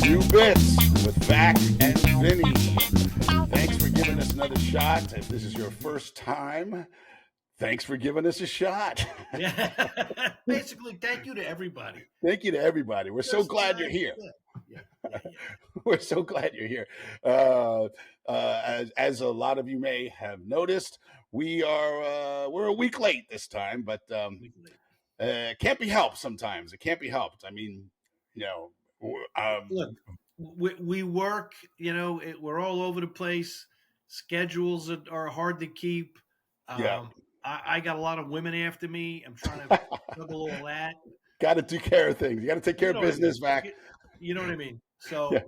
New Bits with Vac and Vinnie. Thanks for giving us another shot. If this is your first time, thanks for giving us a shot. Yeah. Basically, thank you to everybody. Thank you to everybody. We're so glad you're here. Yeah. We're so glad you're here. As a lot of you may have noticed, we're a week late this time, but it can't be helped. Sometimes it can't be helped. I mean, you know, Look, we work. We're all over the place. Schedules are hard to keep. yeah. I got a lot of women after me. I'm trying to juggle all that. Got to take care of things. You got to take care of business, Vac. You know what I mean? Yeah. So,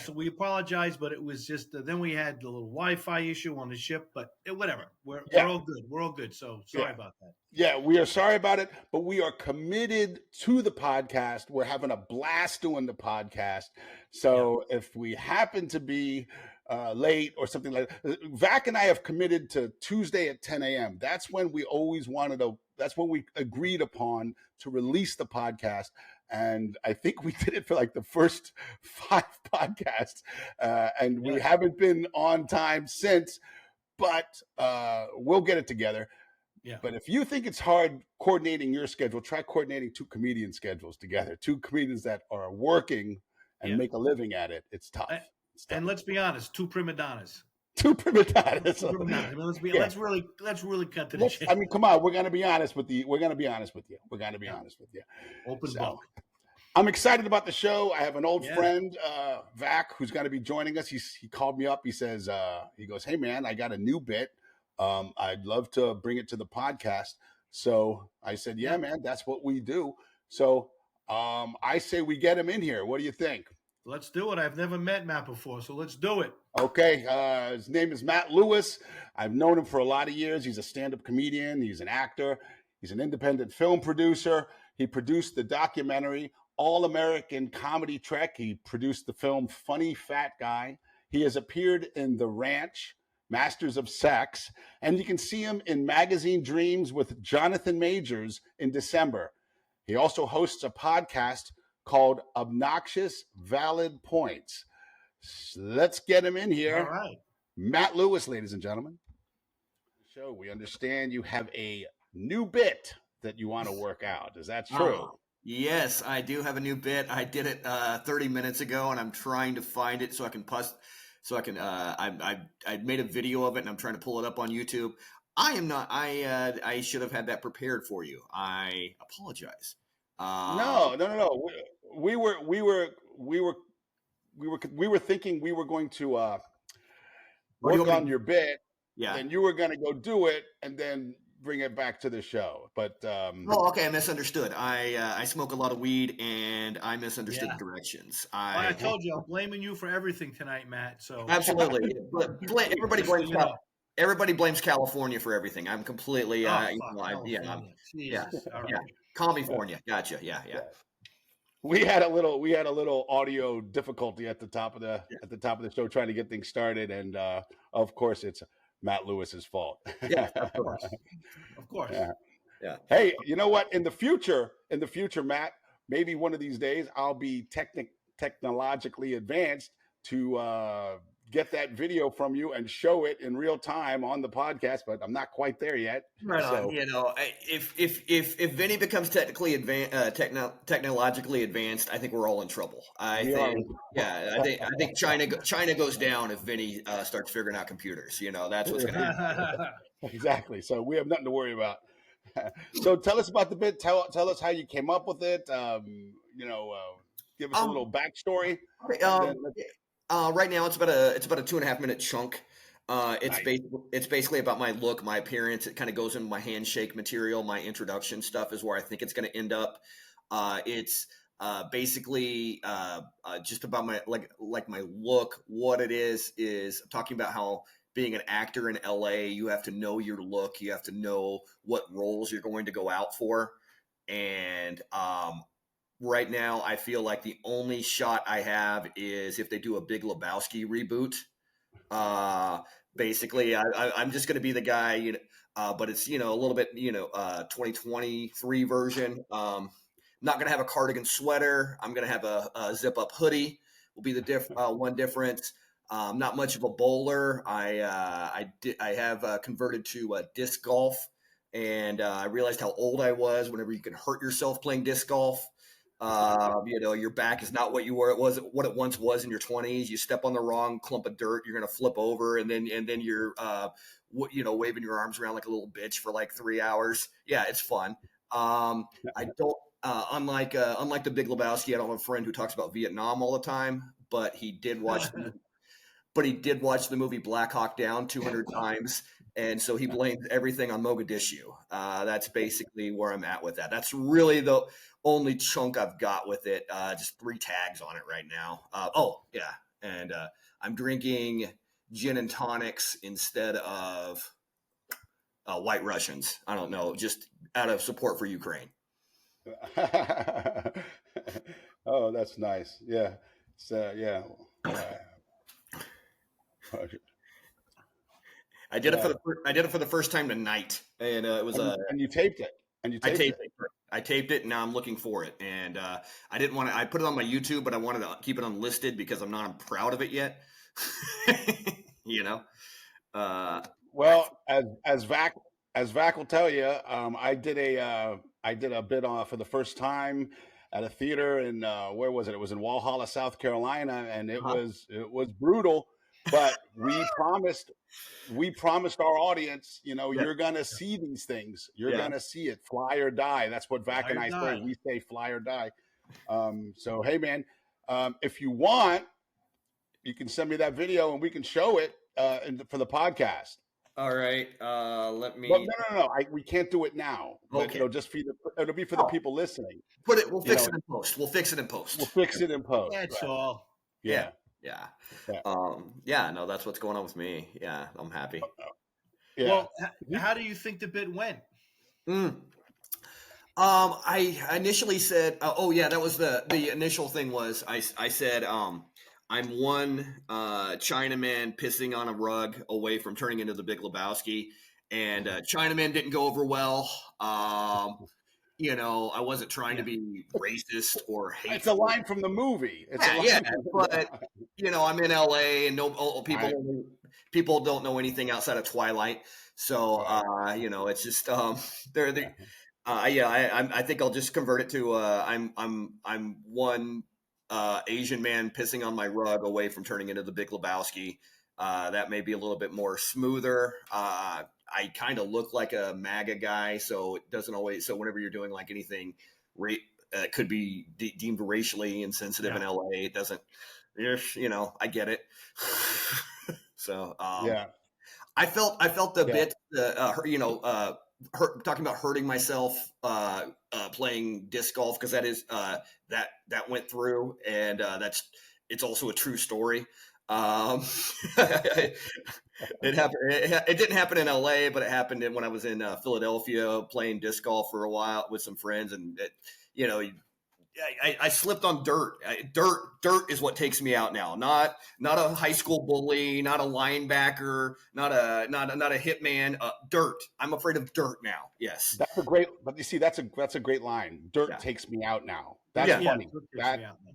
so we apologize, but it was just then we had the little Wi-Fi issue on the ship, but whatever. We're all good. We're all good. So sorry about that. Yeah, we are sorry about it, but we are committed to the podcast. We're having a blast doing the podcast. So if we happen to be late or something like that, Vac and I have committed to Tuesday at 10 a.m. That's when we always that's when we agreed upon to release the podcast. And I think we did it for like the first 5 podcasts. And we haven't been on time since, but we'll get it together. Yeah. But if you think it's hard coordinating your schedule, try coordinating 2 comedian schedules together. 2 comedians that are working and make a living at it. It's tough. And let's be honest, 2 prima donnas. 2 prima donnas. I mean, let's really cut to the chase. I mean, come on. We're going to be honest with you. Open book. I'm excited about the show. I have an old friend, Vac, who's going to be joining us. He called me up. He says, he goes, "Hey man, I got a new bit. I'd love to bring it to the podcast." So I said, "Yeah, man, that's what we do." So I say we get him in here. What do you think? Let's do it. I've never met Matt before, so let's do it. Okay. His name is Matt Lewis. I've known him for a lot of years. He's a stand-up comedian. He's an actor. He's an independent film producer. He produced the documentary All-American Comedy Trek. He produced the film Funny Fat Guy. He has appeared in The Ranch, Masters of Sex, and you can see him in Magazine Dreams with Jonathan Majors in December. He also hosts a podcast called Obnoxious Valid Points. Let's get him in here. All right. Matt Lewis, ladies and gentlemen. So we understand you have a new bit that you want to work out. Is that true? Yes, I do have a new bit. I did it 30 minutes ago, and I'm trying to find it so I can I made a video of it, and I'm trying to pull it up on YouTube. I should have had that prepared for you. I apologize. No. We were thinking we were going to work on your bit, and you were going to go do it, and then bring it back to the show. But okay, I misunderstood. I smoke a lot of weed, and I misunderstood the directions. I told you I'm blaming you for everything tonight, Matt. So absolutely, everybody blames California for everything. I'm completely California. Gotcha. Yeah. We had a little audio difficulty at the top of the show trying to get things started, and of course it's Matt Lewis's fault. Yeah, of course. Yeah. Hey, you know what? In the future, Matt, maybe one of these days I'll be technologically advanced to get that video from you and show it in real time on the podcast, but I'm not quite there yet. Right on. If Vinny becomes technologically advanced, I think we're all in trouble. I think China goes down if Vinny starts figuring out computers. That's what's going to happen. Exactly. So we have nothing to worry about. So tell us about the bit. Tell us how you came up with it. Give us a little backstory. Right now it's about a 2.5 minute chunk. It's basically about my look, my appearance. It kind of goes into my handshake material. My introduction stuff is where I think it's going to end up. It's basically just about my my look. What it is talking about how being an actor in LA, you have to know your look. You have to know what roles you're going to go out for. And right now, I feel like the only shot I have is if they do a Big Lebowski reboot. Basically, I'm just going to be the guy, but it's a little bit 2023 version. not going to have a cardigan sweater. I'm going to have a zip up hoodie. Will be the one difference. Not much of a bowler. I have converted to disc golf, and I realized how old I was. Whenever you can hurt yourself playing disc golf, your back is not what it once was in your 20s. You step on the wrong clump of dirt, you're going to flip over, and then you're waving your arms around like a little bitch for like 3 hours. Yeah, it's fun. I don't. Unlike the Big Lebowski, I don't have a friend who talks about Vietnam all the time, but he did watch the movie Black Hawk Down 200 times, and so he blames everything on Mogadishu. That's basically where I'm at with that. That's really the only chunk I've got with it. Just 3 tags on it right now. And I'm drinking gin and tonics instead of White Russians. I don't know, just out of support for Ukraine. Oh, that's nice. Yeah. So yeah. I did it for the first time tonight, and it was and you taped it. I taped it, and now I'm looking for it. And I didn't want to. I put it on my YouTube, but I wanted to keep it unlisted because I'm not proud of it yet. Well, as Vac will tell you, I did a bit for the first time at a theater in where was it? It was in Walhalla, South Carolina, and it was brutal. But we promised our audience, you're gonna see these things. You're gonna see it, fly or die. That's what Vac and I say. We say fly or die. So hey, man, if you want, you can send me that video and we can show it for the podcast. All right, let me. But no. We can't do it now. Okay. It'll be for the people listening. We'll fix it in post. We'll fix it in post. That's all. Yeah. No, that's what's going on with me. Yeah, I'm happy. Yeah. Well, how do you think the bit went? I initially said, that was the initial thing was I said, I'm one Chinaman pissing on a rug away from turning into the Big Lebowski, and Chinaman didn't go over well. I wasn't trying to be racist or hateful. It's a line from the movie. But I'm in LA, and people don't know anything outside of Twilight. So it's just I think I'll just convert it to I'm one Asian man pissing on my rug away from turning into the Big Lebowski. That may be a little bit more smoother. I kind of look like a MAGA guy, so it doesn't always. So whenever you're doing like anything, could be deemed racially insensitive in LA, it doesn't. I get it. So I felt the bit. Talking about hurting myself playing disc golf, because that is that went through, and it's also a true story. It happened. It didn't happen in LA, but it happened when I was in Philadelphia playing disc golf for a while with some friends, and I slipped on dirt. Dirt is what takes me out now. Not a high school bully, not a linebacker, not a hitman. Dirt. I'm afraid of dirt now. Yes, that's a great. But you see, that's a great line. Dirt takes me out now. That's funny.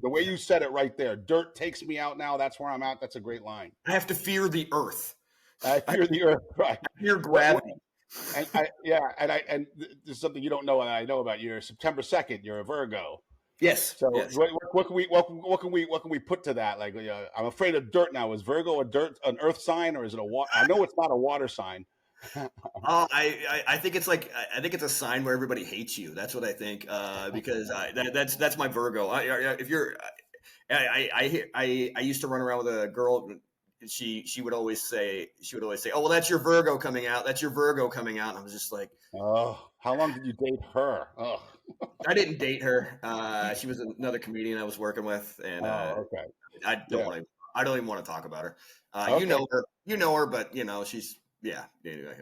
The way you said it right there. Dirt takes me out now. That's where I'm at. That's a great line. I have to fear the earth. I fear the earth. Right. I fear gravity. And there's something you don't know that I know about you. You're September 2nd. You're a Virgo. Yes. So yes. What can we put to that? Like, I'm afraid of dirt now. Is Virgo an earth sign, or is it a water? I know it's not a water sign. I think it's a sign where everybody hates you. That's what I think. Because that's my Virgo. I used to run around with a girl. She would always say, oh, well, that's your Virgo coming out. That's your Virgo coming out. And I was just like, oh, how long did you date her? Oh. I didn't date her. She was another comedian I was working with, and okay. I don't even want to talk about her. Okay. You know her, but she's Anyway,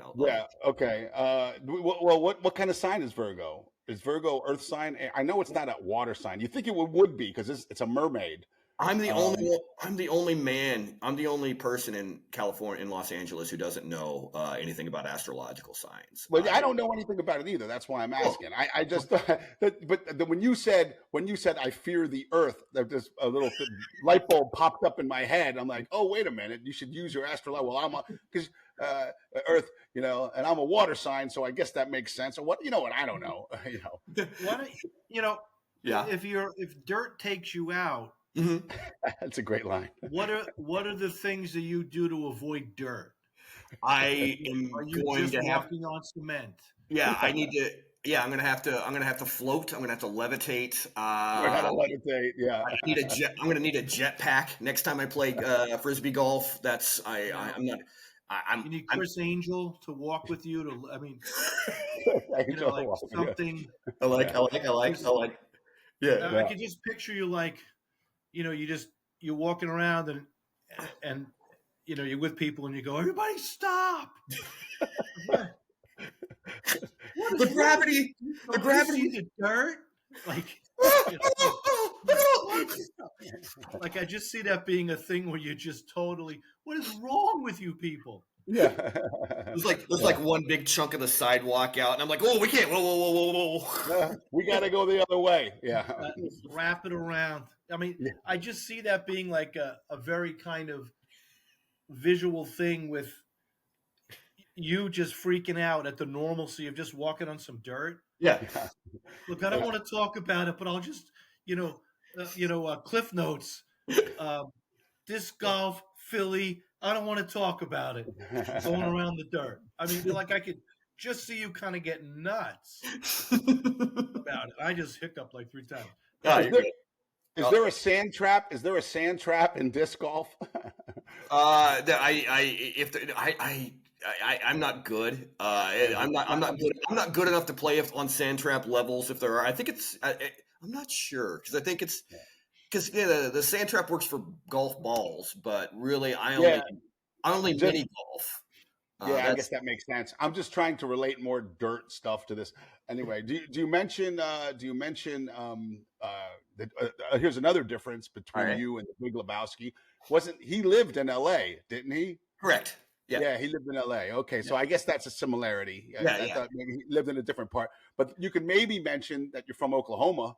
okay. Well, what kind of sign is Virgo? Is Virgo earth sign? I know it's not a water sign. You think it would be because it's a mermaid. I'm the only man. I'm the only person in California, in Los Angeles, who doesn't know anything about astrological signs. Well, I don't know anything about it either. That's why I'm asking. I just thought that, but when you said I fear the earth, that just a little light bulb popped up in my head. I'm like, oh, wait a minute, you should use your astrology. Well, I'm because Earth, and I'm a water sign, so I guess that makes sense. Or what? What? I don't know. What Yeah. If dirt takes you out, Mm-hmm. That's a great line. what are the things that you do to avoid dirt? I am Are you going just to have. walking on cement? Yeah, I need to. Yeah, I'm gonna have to float. I'm gonna have to levitate. Learn how to levitate. Yeah. I'm gonna need a jetpack next time I play frisbee golf. I'm not. You need Chris Angel to walk with you. Like something. I like. Yeah. I can just picture you like, you're walking around and you're with people and you go, everybody stop. The gravity. See the dirt. Like, like I just see that being a thing where you're just totally. What is wrong with you people? Yeah. There's like one big chunk of the sidewalk out, and I'm like, oh, we can't. Whoa. We got to go the other way. Yeah. Wrap it around. I mean, I just see that being like a very kind of visual thing with you just freaking out at the normalcy of just walking on some dirt. Yeah. Look, I don't want to talk about it, but I'll just, Cliff Notes, disc golf, Philly. I don't want to talk about it. Going around the dirt. I mean, like I could just see you kind of get nuts about it. I just hiccuped like 3 times. Is there a sand trap? Is there a sand trap in disc golf? I'm not good. I'm not good enough to play on sand trap levels. If there are, I think I'm not sure because I think it's because the sand trap works for golf balls, but really I only mini golf. I guess that makes sense. I'm just trying to relate more dirt stuff to this. Anyway, do you mention here's another difference between you and the Big Lebowski. He lived in L.A., didn't he? Correct. Yeah. Yeah, he lived in L.A. Okay, so I guess that's a similarity. I thought maybe he lived in a different part, but you could maybe mention that you're from Oklahoma.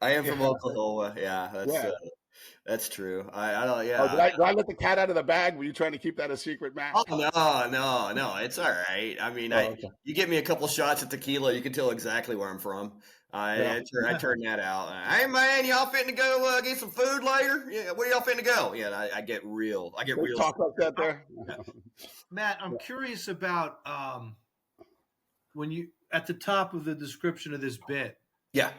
I am from Oklahoma. Yeah, that's true. I don't. Yeah. Did I let the cat out of the bag? Were you trying to keep that a secret, Matt? Oh no. It's all right. I mean, you give me a couple shots of tequila, you can tell exactly where I'm from. I turn that out. Hey man, y'all fitting to go get some food later? Yeah, where y'all fitting to go? Yeah, I get real. Talk like that there. Matt, I'm curious about when you at the top of the description of this bit. Yeah.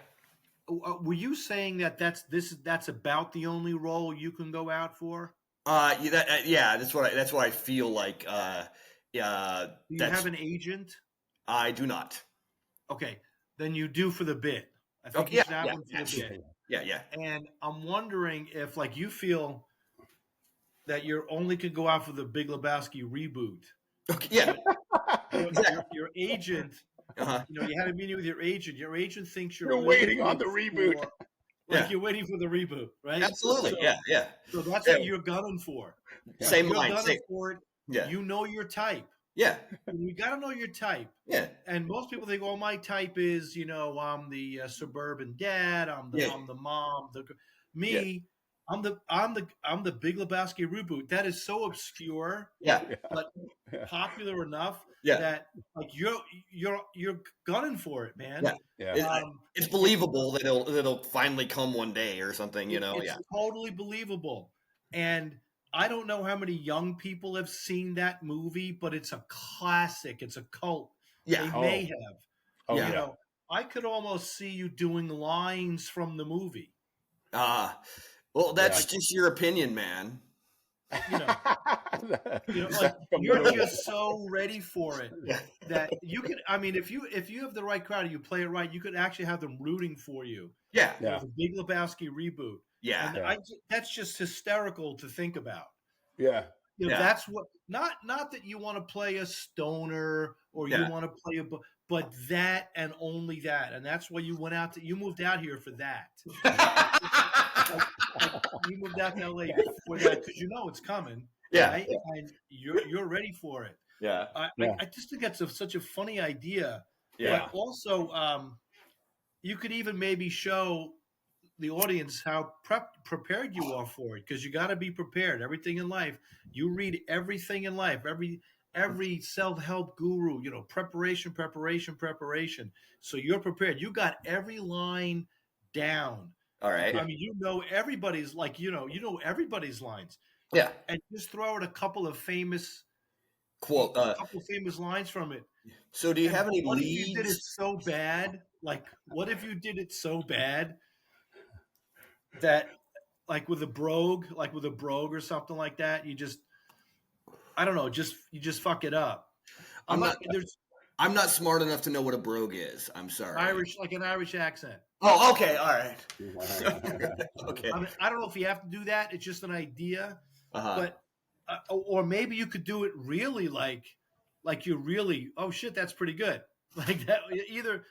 Were you saying that's about the only role you can go out for? That's what I feel like. Do you have an agent? I do not. Okay, then you do for the bit. I think you should have one for the bit. Yeah. And I'm wondering if, like, you feel that you only could go out for the Big Lebowski reboot. Okay. Yeah. Your agent. You had a meeting with your agent. Your agent thinks you're waiting on the reboot. You're waiting for the reboot, right? Absolutely. So, So that's what you're gunning for. Same line. For it. Yeah. You know your type. Yeah. You got to know your type. Yeah. And most people think, well, my type is, I'm the suburban dad. I'm the mom. I'm the Big Lebowski reboot. That is so obscure. But popular enough that like you're gunning for it, man. It's believable that it'll finally come one day or something. It's totally believable. And I don't know how many young people have seen that movie, but it's a classic. It's a cult. Yeah. They may have. Oh, I could almost see you doing lines from the movie. Well, that's just your opinion, man. You're just so ready for it that you can. I mean, if you have the right crowd and you play it right, you could actually have them rooting for you. Yeah. The Big Lebowski reboot. Yeah. And that's just hysterical to think about. Yeah. That's what. Not that you want to play a stoner or you want to play but that and only that, and that's why you moved out here for that. Like, you moved out to LA for that because you know it's coming, right? Yeah. And you're ready for it. Yeah. I just think that's such a funny idea. Yeah. But also, you could even maybe show the audience how prepared you are for it, because you got to be prepared. Everything in life, you read everything in life, every self-help guru, preparation. So you're prepared. You got every line down. All right. I mean, everybody's everybody's lines. Yeah. And just throw out a couple of famous Quote. famous lines from it. So do you have any What leads? if you did it so bad? Like, what if you did it so bad that, like with a brogue or something like that, I don't know, you just fuck it up. I'm not smart enough to know what a brogue is. I'm sorry. Like an Irish accent. Oh, okay, all right. Okay. I mean, I don't know if you have to do that. It's just an idea, Uh-huh. but or maybe you could do it really like you're really, oh shit, that's pretty good. Like that either.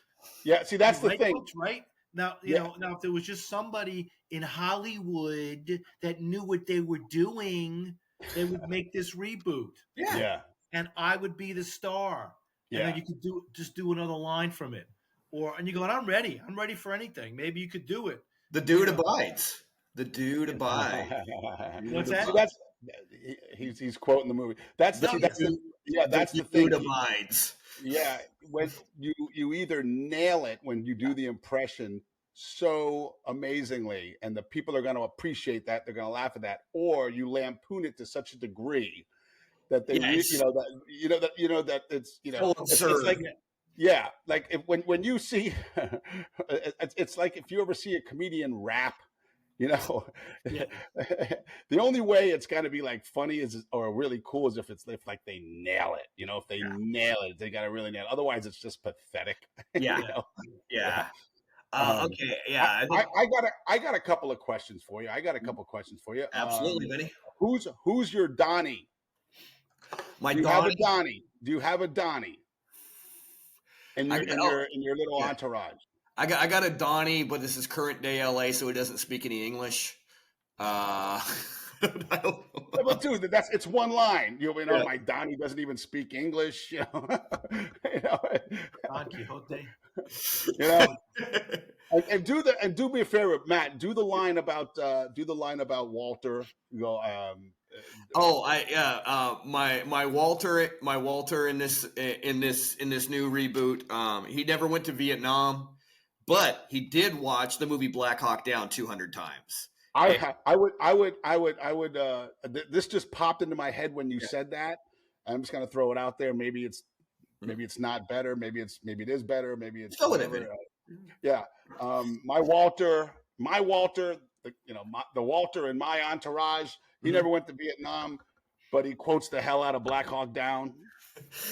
Yeah, see, that's the thing. Folks, right? Now, now if there was just somebody in Hollywood that knew what they were doing, they would make this reboot. Yeah. And I would be the star. And then you could do another line from it. And you go, I'm ready for anything. Maybe you could do it. The dude abides. The dude abides. What's that? So that's he's quoting the movie. That's the thing. Dude abides. Yeah, when you either nail it when you do the impression so amazingly, and the people are going to appreciate that, they're going to laugh at that, or you lampoon it to such a degree that they, that it's absurd. It's like when you see, it's like if you ever see a comedian rap. The only way it's got to be like funny or really cool is if like they nail it. If they nail it, they got to really nail it. Otherwise, it's just pathetic. Yeah. Okay. Yeah. I got a couple of questions for you. Absolutely, Vinny. Who's your Donnie? Do you have a Donnie in your little entourage? I got a Donnie, but this is current day LA, so he doesn't speak any English. I don't know. But dude, it's one line. My Donnie doesn't even speak English. Don Quixote. And do me a favor, Matt. Do the line about Walter. My Walter in this new reboot. He never went to Vietnam. But he did watch the movie Black Hawk Down 200 times. I would. This just popped into my head when you said that. I'm just gonna throw it out there. Maybe it's not better. Maybe it is better. Maybe it's yeah. My Walter, the Walter in my entourage. He never went to Vietnam, but he quotes the hell out of Black Hawk Down.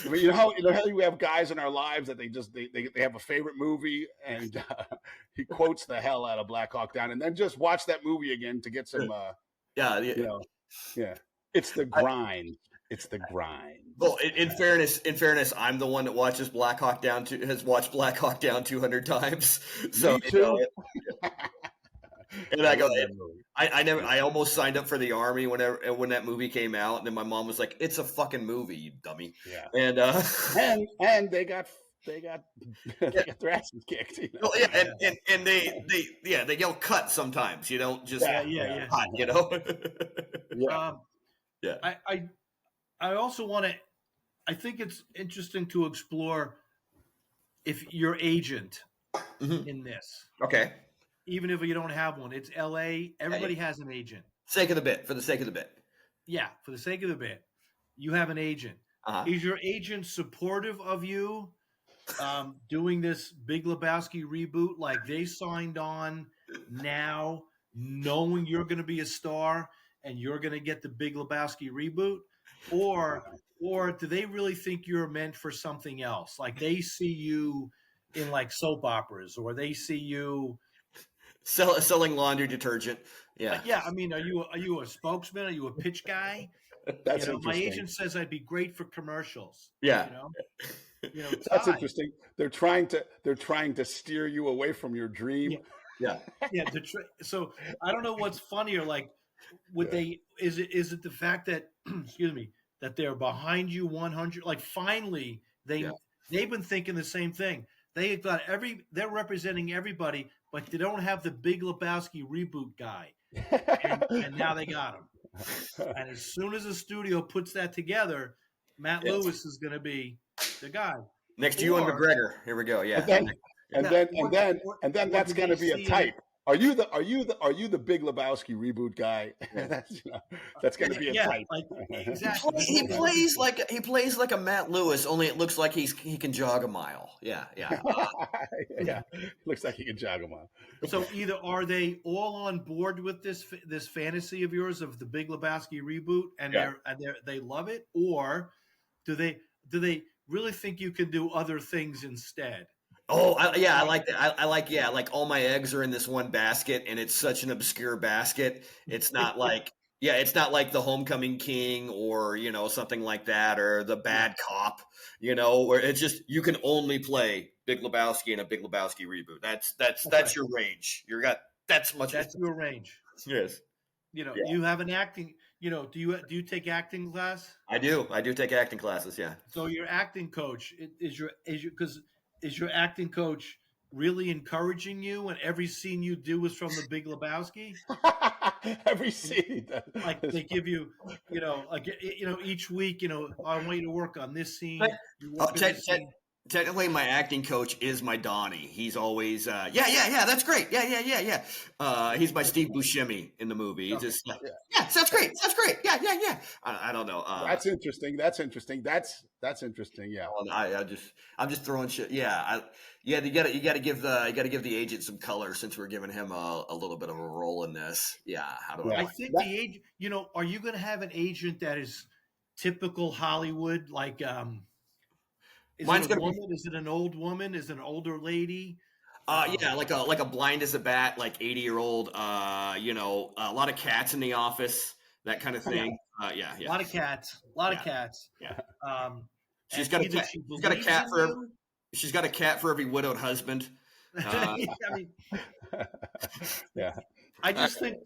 I mean, how we have guys in our lives that they have a favorite movie, and he quotes the hell out of Black Hawk Down, and then just watch that movie again to get some. It's the grind. It's the grind. Well, in fairness, I'm the one that watches Black Hawk Down. Has watched Black Hawk Down 200 times. So me too. And I go, I almost signed up for the Army when that movie came out, and then my mom was like, "It's a fucking movie, you dummy." Yeah. And they got their asses kicked. Well, yeah, and they yell cut sometimes. You don't just cut, I also want to. I think it's interesting to explore if your agent in this. Okay. Even if you don't have one, it's LA. Everybody has an agent. For the sake of the bit. Yeah, for the sake of the bit, you have an agent. Is your agent supportive of you doing this Big Lebowski reboot? Like they signed on now, knowing you're going to be a star and you're going to get the Big Lebowski reboot, or do they really think you're meant for something else? Like they see you in like soap operas, or they see you. Selling laundry detergent. Yeah. Yeah. I mean, are you a spokesman? Are you a pitch guy? That's my agent says I'd be great for commercials. Yeah. That's Ty. interesting. They're trying to steer you away from your dream. Yeah. Yeah. So I don't know what's funnier. Like, would they? Is it the fact that excuse me, that they're behind you 100? Like, finally Yeah. they've been thinking the same thing. They got they're representing everybody, but they don't have the Big Lebowski reboot guy, and now they got him. And as soon as the studio puts that together, Matt Yes. Lewis is going to be the guy. Next to you and McGregor. Here we go. Yeah. And then that's going to be a type. Are you the Big Lebowski reboot guy? That's going to be a type. Like, exactly. He plays like a Matt Lewis, only it looks like he can jog a mile. Yeah. Yeah. Looks like he can jog a mile. So either are they all on board with this fantasy of yours of the Big Lebowski reboot, and they love it, or do they really think you can do other things instead? Oh, I like that. I like all my eggs are in this one basket, and it's such an obscure basket. It's not like it's not like the Homecoming King or something like that, or the Bad Cop, where it's just you can only play Big Lebowski in a Big Lebowski reboot. That's your range. That's your range. Yes. You have an acting. Do you take acting class? I do take acting classes. Yeah. So your acting coach is your acting coach really encouraging you, and every scene you do is from the Big Lebowski? Every scene. Like they give you, each week, I want you to work on this scene. Technically, my acting coach is my Donnie. He's always, that's great. Yeah. He's my Steve Buscemi in the movie. He just, sounds great. Yeah. I don't know. That's interesting. That's interesting. Yeah. I'm just throwing shit. Yeah. You gotta give the agent some color since we're giving him a little bit of a role in this. Yeah. I think the agent, are you going to have an agent that is typical Hollywood, like, is it an old woman? Is it an older lady? Like a blind as a bat, like 80-year-old. A lot of cats in the office, that kind of thing. Yeah. A lot of cats. Yeah. She's got a cat she's got a cat for every widowed husband. Yeah. I just think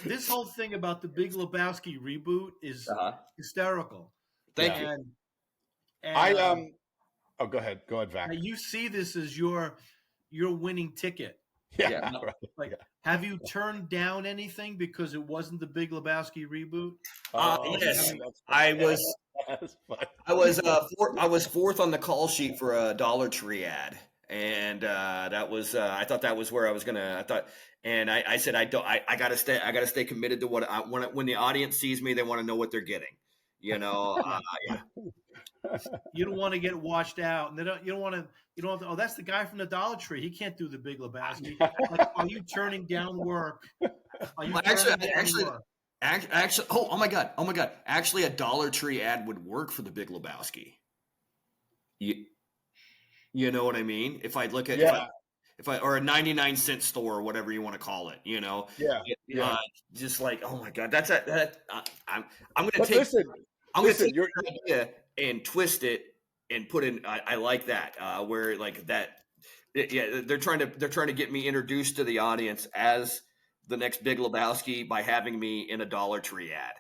this whole thing about the Big Lebowski reboot is hysterical. Thank you. And Oh, go ahead, Vac. You see this as your winning ticket. Yeah. Like, have you turned down anything because it wasn't the Big Lebowski reboot? Yes, I was fourth on the call sheet for a Dollar Tree ad, and that was I thought that was where I was gonna. I said I gotta stay committed to what I want. When the audience sees me, they want to know what they're getting. Yeah. You don't want to get washed out, and you don't want to. Oh, that's the guy from the Dollar Tree. He can't do the Big Lebowski. Like, are you turning down work? Actually, oh my god! Actually, a Dollar Tree ad would work for the Big Lebowski. You know what I mean? If I look at if I or a 99-cent store or whatever you want to call it, just like, oh my god, I'm going to take. I'm going to take your idea and twist it and put in. I like that where like that. They're trying to get me introduced to the audience as the next Big Lebowski by having me in a Dollar Tree ad,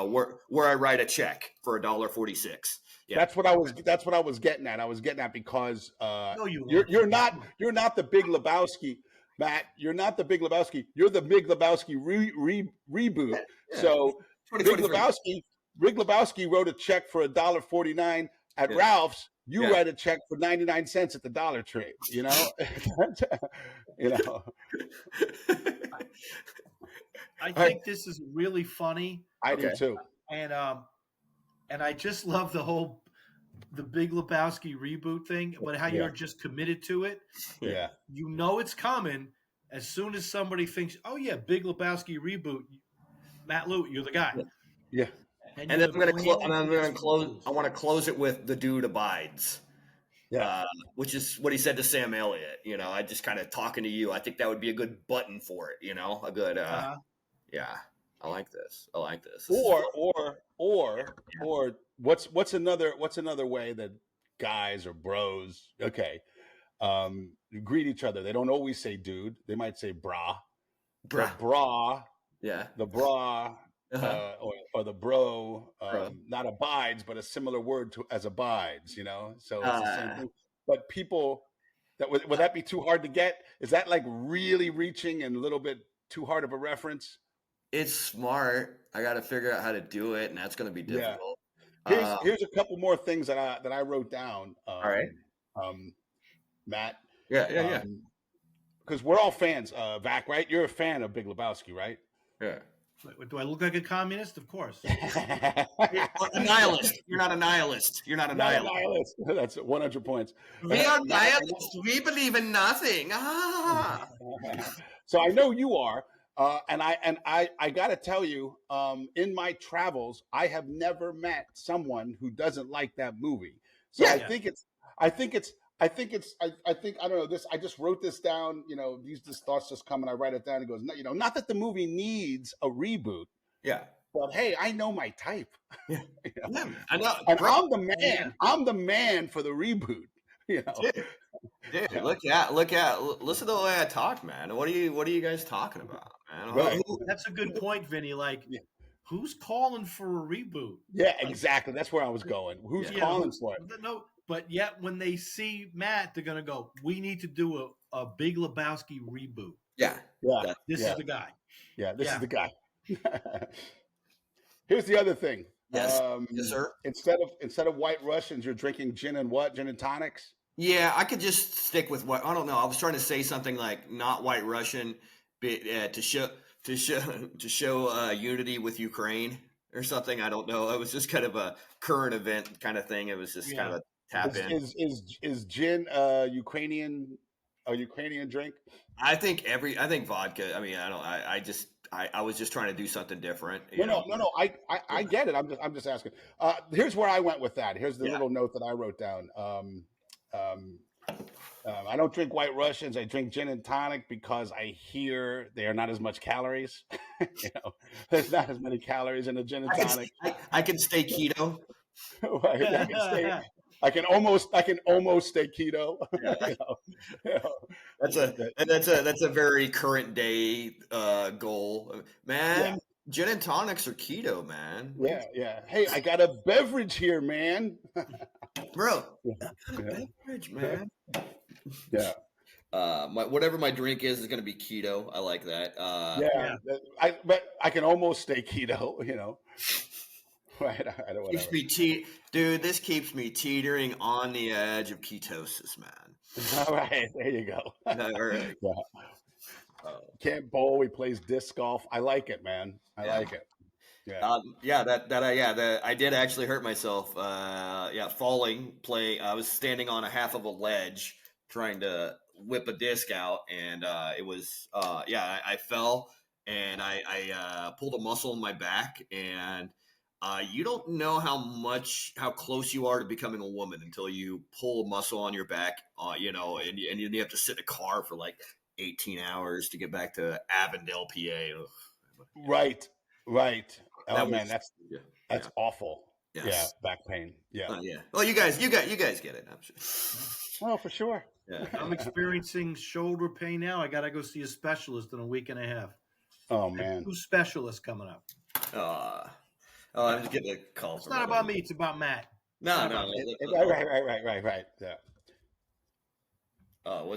where I write a check for $1.46. Yeah. That's what I was getting at. I was getting at because you're not the Big Lebowski, Matt. You're not the Big Lebowski. You're the Big Lebowski reboot. Yeah. So Big Lebowski wrote a check for $1.49 at Ralph's. You write a check for 99 cents at the Dollar Tree. I think this is really funny. I do too. And I just love the Big Lebowski reboot thing, but how you're just committed to it. Yeah. It's coming. As soon as somebody thinks, oh yeah, Big Lebowski reboot, Matt Lewis, you're the guy. Yeah. And then I'm going to close. I want to close it with "The Dude Abides," which is what he said to Sam Elliott. I just kind of talking to you. I think that would be a good button for it. A good. Yeah, I like this. Or what's another way that guys or bros. Okay. Greet each other. They don't always say dude. They might say brah. Bruh. But bra, Yeah. the bra, or the bro, Bro. not abides, but a similar word to as abides, So it's the same thing. But people, would that be too hard to get? Is that like really reaching and a little bit too hard of a reference? It's smart. I got to figure out how to do it, and that's going to be Yeah. difficult. Here's a couple more things that I wrote down. All right. Matt. Yeah. Because we're all fans. Vac, right? You're a fan of Big Lebowski, right? Yeah. Do I look like a communist? Of course. A nihilist. You're not a nihilist. You're not a nihilist. That's 100 points. We are nihilists. We believe in nothing. So I know you are. And I got to tell you, in my travels, I have never met someone who doesn't like that movie. So I think I don't know this. I just wrote this down. These thoughts just come and I write it down. It goes, not that the movie needs a reboot. Yeah. But hey, I know my type. Yeah. I know. And I'm the man. Yeah. I'm the man for the reboot. Dude, look at listen to the way I talk, man. What are you guys talking about, man? Right. That's a good point, Vinny. Like, who's calling for a reboot? Yeah, exactly. That's where I was going. Who's calling for it? No, but yet when they see Matt, they're gonna go, "We need to do a Big Lebowski reboot." Yeah. This is the guy. Yeah, this is the guy. Here's the other thing. Yes, yes, sir. Instead of White Russians, you're drinking gin and tonics. Yeah, I could just stick with what I don't know. I was trying to say something like not White Russian, but, to show unity with Ukraine or something. I don't know. It was just kind of a current event kind of thing. It was just kind of a tap in. Is gin a Ukrainian drink? I think vodka. I mean, I was just trying to do something different. No. I get it. I'm just asking. Here's where I went with that. Here's the little note that I wrote down. I don't drink White Russians. I drink gin and tonic because I hear they are not as much calories. There's not as many calories in a gin and tonic. I can stay keto. Right. I can almost stay keto. That's a very current day goal, man. Yeah. Gin and tonics are keto, man. Yeah. Hey, I got a beverage here, man. Bro, beverage, man. Yeah. Whatever my drink is going to be keto. I like that. But I can almost stay keto. Right. I don't want to. Dude, this keeps me teetering on the edge of ketosis, man. All right, there you go. All right. Yeah. Can't bowl. He plays disc golf. I like it, man. I like it. Yeah. I did actually hurt myself. Falling, playing. I was standing on a half of a ledge trying to whip a disc out, and it was I fell and I pulled a muscle in my back, and you don't know how close you are to becoming a woman until you pull a muscle on your back, and you have to sit in a car for like 18 hours to get back to Avondale, PA. Right. Oh man, that's awful. Yes. Yeah, back pain. Yeah. Well, you guys get it, I'm sure. Oh, for sure. Yeah. I'm experiencing shoulder pain now. I got to go see a specialist in a week and a half. Oh man. 2 specialists coming up. I'm just getting a call. It's not about me. It's about Matt. No. Right. Yeah.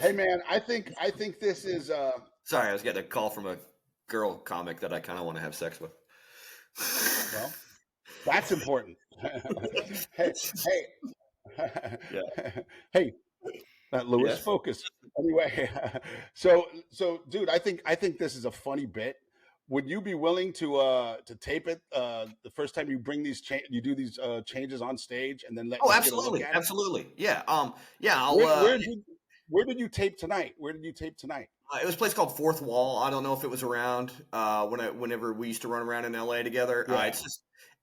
Hey man, I think this is. Sorry, I was getting a call from a girl comic that I kind of want to have sex with. Well, that's important. Hey. Hey, Lewis, focus. Anyway, so, dude, I think this is a funny bit. Would you be willing to tape it the first time you bring you do these changes on stage and then let? Oh, absolutely. Yeah. I'll. Where did you tape tonight? It was a place called Fourth Wall. I don't know if it was around whenever we used to run around in LA together. Yeah.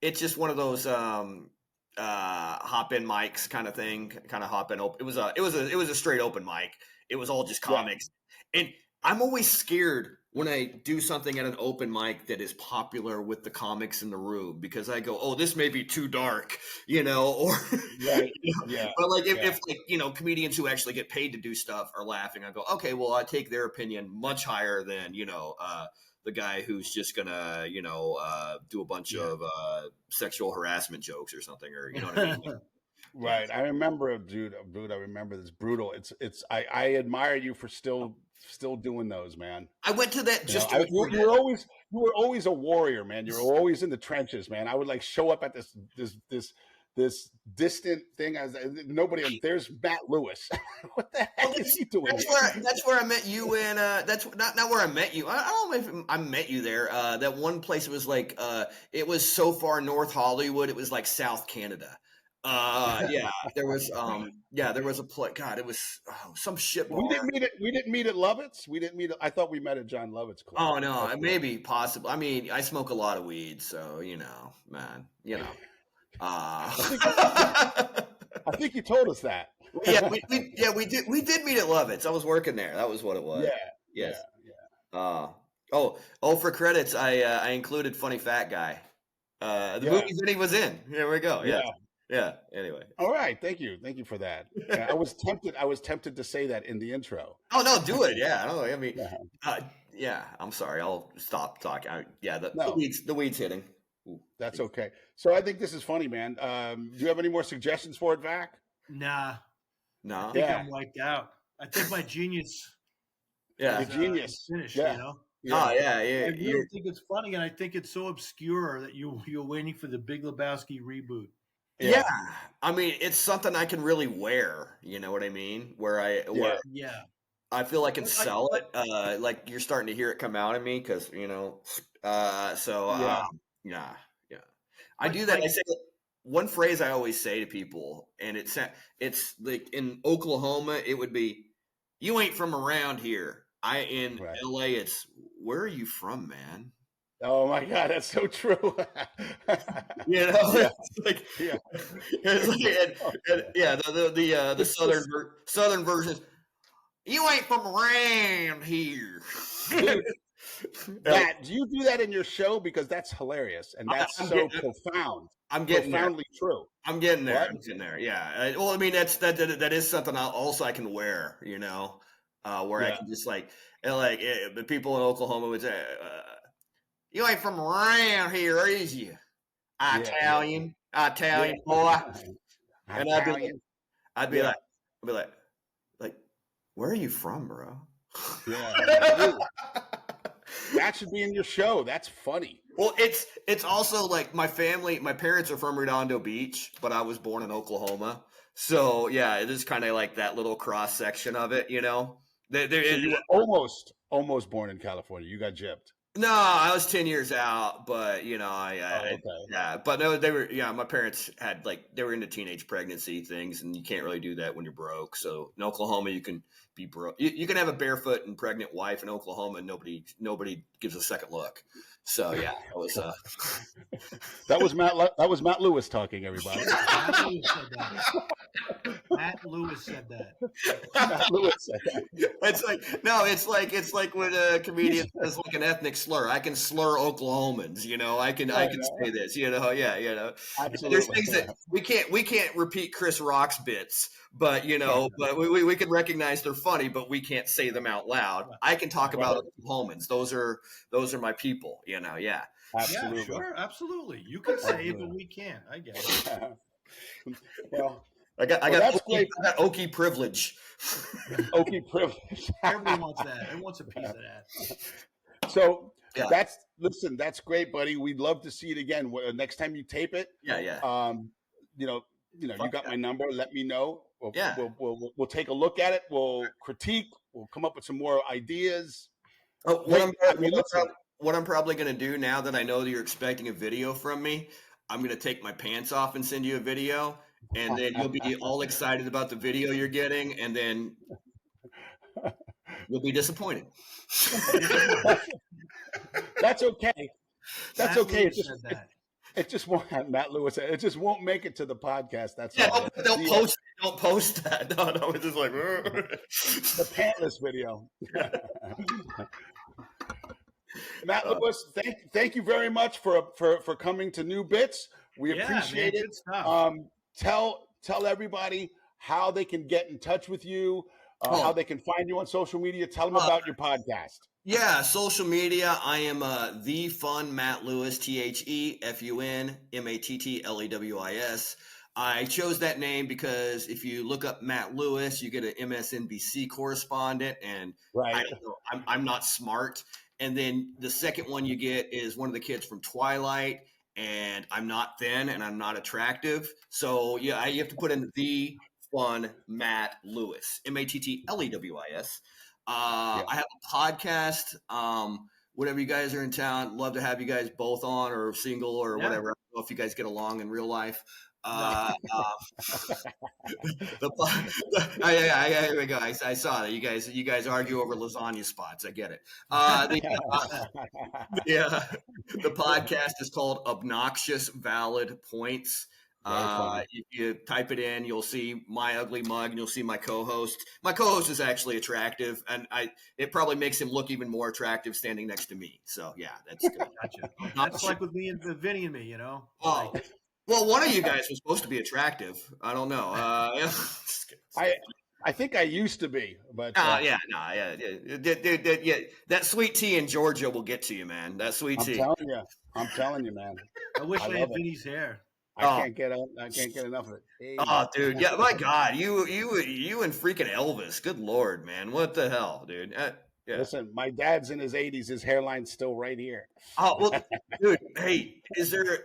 It's just one of those hop in mics kind of thing. Kind of hop in open. It was a straight open mic. It was all just comics, and I'm always scared when I do something at an open mic that is popular with the comics in the room, because I go, oh, this may be too dark, or Right. Yeah. But like if like comedians who actually get paid to do stuff are laughing, I go, okay, well, I take their opinion much higher than the guy who's just gonna do a bunch of sexual harassment jokes or something, or you know what I mean. Right. I remember, dude. I remember this brutal. I admire you for still doing those, man. I went to that just you were always a warrior, man. You were always in the trenches, man. I would like show up at this distant thing as nobody. There's Matt Lewis. What the heck is he doing? That's where I met you in. That's not where I met you. I don't know if I met you there. That one place was like it was so far North Hollywood. It was like South Canada. There was a play. God, it was some shit bar. We didn't meet at Lovett's. I thought we met at John Lovett's club. Oh no, maybe possible. I mean, I smoke a lot of weed, so man. I think you told us that. we did meet at Lovett's. I was working there. That was what it was. Yeah. Yes. Yeah. For credits, I included Funny Fat Guy. The movie that he was in. Here we go. Yeah. Yeah. Anyway. All right. Thank you for that. I was tempted to say that in the intro. Oh no, do it. Yeah. I mean, I'm sorry. I'll stop talking. The weed's hitting. Ooh, that's okay. So I think this is funny, man. Do you have any more suggestions for it, Vac? Nah. No. I think I'm wiped out. I think my genius. Yeah. Genius. Finished. Yeah. Yeah. Oh yeah. I really think it's funny, and I think it's so obscure that you're waiting for the Big Lebowski reboot. Yeah. I mean, it's something I can really wear. You know what I mean? I feel I can sell it. Like you're starting to hear it come out of me because I do that. I say one phrase I always say to people, and it's like in Oklahoma, it would be, "You ain't from around here." In LA, it's, "Where are you from, man?" Oh my God, that's so true. The southern version is, "You ain't from around here." Matt, do you do that in your show? Because that's hilarious and that's profound. I'm getting profoundly true. I'm getting there. What? I'm getting there. Yeah. Well, I mean, that is something I can wear. Where I can just the people in Oklahoma would say, "You ain't from around here, is you? Italian boy." And I'd be like, "Where are you from, bro?" Yeah. That should be in your show. That's funny. Well, it's also like my parents are from Redondo Beach, but I was born in Oklahoma. So yeah, it is kind of like that little cross section of it, you were almost born in California. You got gypped. No, I was 10 years out, but but no, they were, my parents had they were into teenage pregnancy things, and you can't really do that when you're broke. So in Oklahoma, you can be broke. You can have a barefoot and pregnant wife in Oklahoma, and nobody gives a second look. So yeah, that was Matt Lewis talking, everybody. Matt Lewis said that. Matt Lewis said that. It's like when a comedian says like an ethnic slur. I can slur Oklahomans, I can say this, Absolutely. There's things that we can't repeat Chris Rock's bits, but but we can recognize they're funny, but we can't say them out loud. I can talk about Oklahomans. Those are my people, yeah. Absolutely. Yeah, sure, absolutely. You can say it, but we can't. I guess. Well, I got Okie privilege. Okie privilege. Everyone wants that. Everyone wants a piece of that. So that's great, buddy. We'd love to see it again. Next time you tape it. Yeah. You got my number. Let me know. We'll take a look at it. We'll critique. We'll come up with some more ideas. What I'm probably going to do now that I know that you're expecting a video from me, I'm going to take my pants off and send you a video, and then you'll be all excited about the video you're getting, and then you'll be disappointed. That's okay. That's okay. It just won't. Matt Lewis said it just won't make it to the podcast. That's all. Don't post that. No, it's just like the pantless video. Matt Lewis, thank you very much for coming to New Bits. We appreciate it. Good stuff. Tell everybody how they can get in touch with you, how they can find you on social media. Tell them about your podcast. Yeah, social media. I am the fun Matt Lewis, TheFunMattLewis. I chose that name because if you look up Matt Lewis, you get an MSNBC correspondent, and I don't know, I'm not smart. And then the second one you get is one of the kids from Twilight, and I'm not thin and I'm not attractive. So yeah, you have to put in the fun Matt Lewis, MattLewis. I have a podcast. Whenever you guys are in town, love to have you guys both on or single or whatever. I don't know if you guys get along in real life. Here we go. I saw that you guys argue over lasagna spots. I get it. The podcast is called Obnoxious Valid Points. If you type it in, you'll see my ugly mug and you'll see my co-host. My co-host is actually attractive, and it probably makes him look even more attractive standing next to me. So yeah, that's good. Gotcha. That's like with me and Vinny and me, you know. Oh. Well, one of you guys was supposed to be attractive. I don't know. I think I used to be, but yeah. That sweet tea in Georgia will get to you, man. That sweet tea. I'm telling you, man. I wish I had Vinny's hair. I can't get enough of it. Hey. Oh, dude, yeah, my God, you and freaking Elvis. Good Lord, man, what the hell, dude? Yeah. Listen, my dad's in his 80s. His hairline's still right here. Oh well, dude. Hey, is there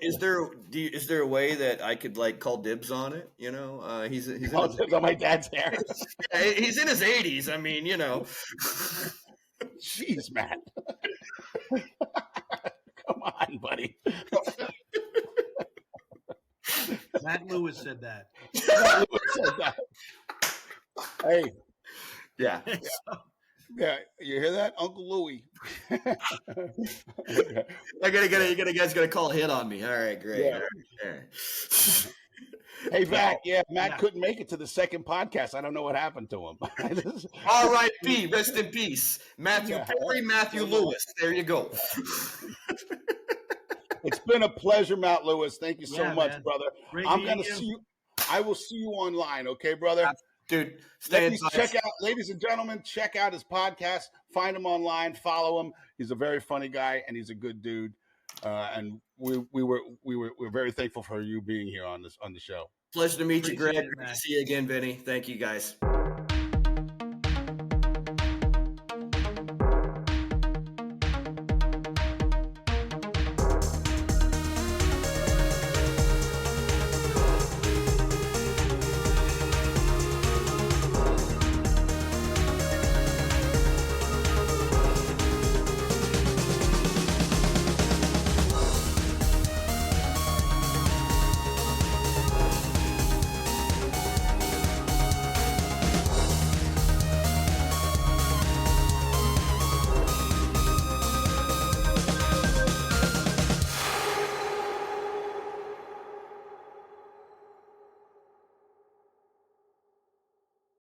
a way that I could like call dibs on it? You know, he's dibs on my dad's hair. He's in his 80s. I mean, you know. Jeez, man. Come on, buddy. Matt Lewis said that. Hey. Yeah. Yeah, you hear that, Uncle Louie? You guys gotta call a hit on me. All right, great. Yeah. All right. Hey, Vac, Matt couldn't make it to the second podcast. I don't know what happened to him. R.I.P. Rest in peace, Matthew Lewis. There you go. It's been a pleasure, Matt Lewis. Thank you so much, brother. I'm gonna see you. I will see you online, okay, brother? Dude, ladies and gentlemen, check out his podcast. Find him online, follow him. He's a very funny guy and he's a good dude. And we're very thankful for you being here on the show. Pleasure to meet you, Greg. Great to see you again, Vinny. Thank you, guys.